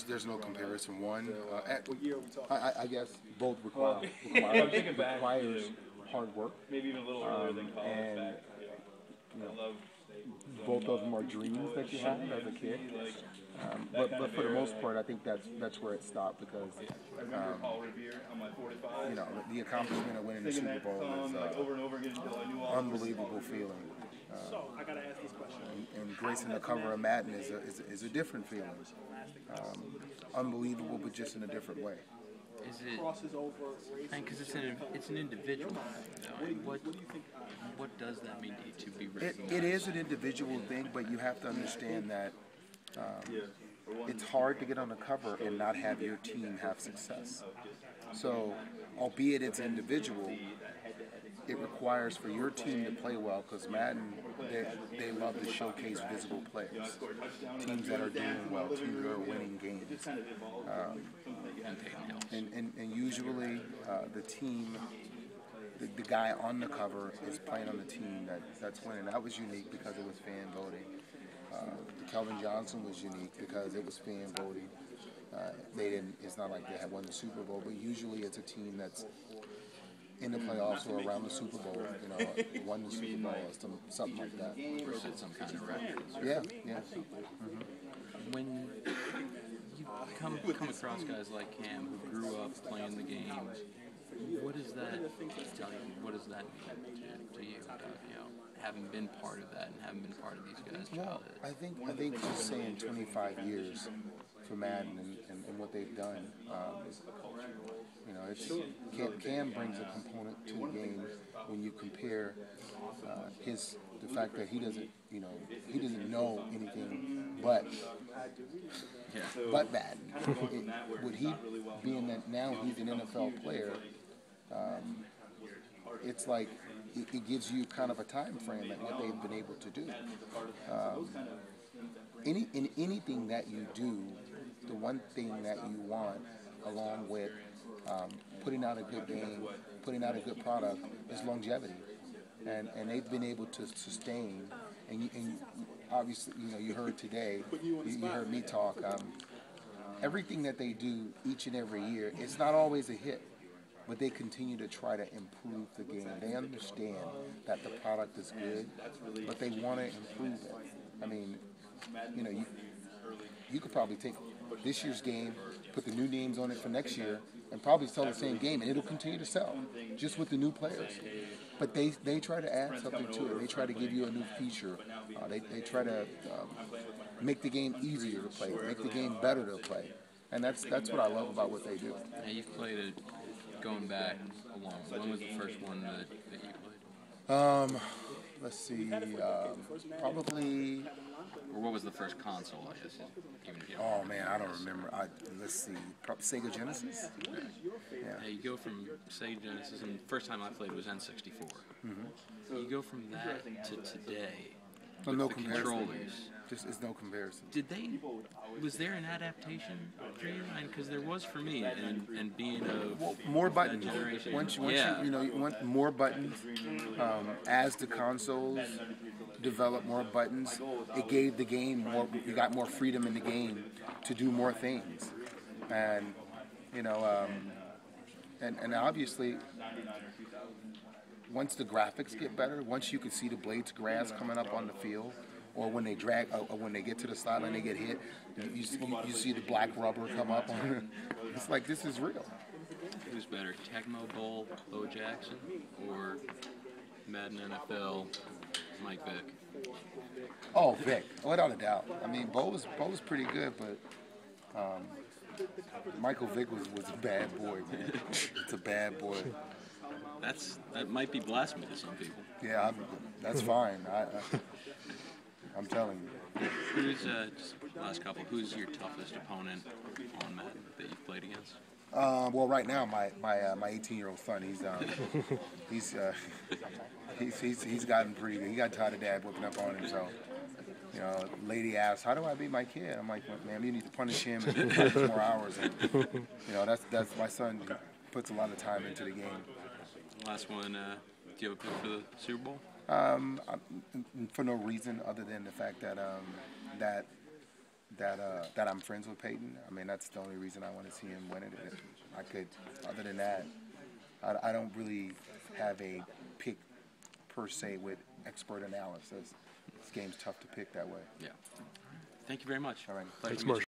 there's no comparison. I guess both requires hard work. Maybe even a little earlier than college. And both of them are dreams that you had as a kid. But for the most part, I think that's where it stopped because the accomplishment of winning the Super Bowl is unbelievable feeling. I gotta ask this question. And gracing the cover of Madden is a different feeling. Unbelievable, but just in a different way. Is it? Because it's an individual. What does that mean to you to be recognized? It is an individual thing, but you have to understand that it's hard to get on the cover and not have your team have success. So, albeit it's individual, it requires for your team to play well because Madden, they love to showcase visible players, teams that are doing well, teams that are winning games. And usually the team, the guy on the cover is playing on the team that's winning. That was unique because it was fan voting. Kelvin Johnson was unique because it was fan voting. It's not like they had won the Super Bowl, but usually it's a team that's in the playoffs or around the Super Bowl, won the Super Bowl or something like that. Or set some kind of record. Yeah. When you come across guys like Cam who grew up playing the game, what does that tell you? What does that mean to you? Having been part of that and having been part of these guys' childhood. I think just saying 25 years for Madden and what they've done. Cam brings a component to the game when you compare the fact that he doesn't know anything but Madden. Would he, being that now he's an NFL player, it's like it gives you kind of a time frame at what they've been able to do. In anything that you do, the one thing that you want, along with putting out a good game, putting out a good product, is longevity, and they've been able to sustain. And obviously, you heard today, you heard me talk. Everything that they do each and every year, it's not always a hit, but they continue to try to improve the game. They understand that the product is good, but they want to improve it. I mean, you could probably take this year's game, put the new names on it for next year, and probably sell the same game, and it'll continue to sell, just with the new players. But they try to add something to it. They try to give you a new feature. They try to make the game easier to play, make the game better to play. And that's what I love about what they do. Now, you've played it going back a long. When was the first one that you played? Let's see, probably. Or what was the first console, I guess? Oh man, I don't remember. Let's see, Sega Genesis. Okay. Yeah, you go from Sega Genesis, and the first time I played was N64. Mm-hmm. You go from that to today. Well, no comparison. Controllers. It's no comparison. Was there an adaptation for you? Because there was for me, and being more buttons. Generation. Once you want more buttons. As the consoles developed more buttons, it gave the game more. You got more freedom in the game to do more things, and and obviously. Once the graphics get better, once you can see the blades grass coming up on the field, or when they drag, or when they get to the sideline, they get hit, you see the black rubber come up on it. It's like, this is real. Who's better, Tecmo Bowl, Bo Jackson, or Madden NFL, Mike Vick? Oh, Vic, without a doubt. I mean, Bo was pretty good, but Michael Vick was a bad boy, man. It's a bad boy. That might be blasphemy to some people. Yeah, that's fine. I'm telling you. Who's just last couple? Who's your toughest opponent on Madden that you've played against? Well, right now my 18-year-old son, he's gotten pretty good. He got tired of dad whipping up on him, so. Lady asks, "How do I beat my kid?" I'm like, "Ma'am, you need to punish him and punish more hours." And, that's my son puts a lot of time into the game. Last one, do you have a pick for the Super Bowl? For no reason other than the fact that that I'm friends with Peyton. I mean, that's the only reason I want to see him win it. I could, other than that, I don't really have a pick per se with expert analysis. This game's tough to pick that way. Yeah. Thank you very much. All right. Pleasure Thanks, to meet you.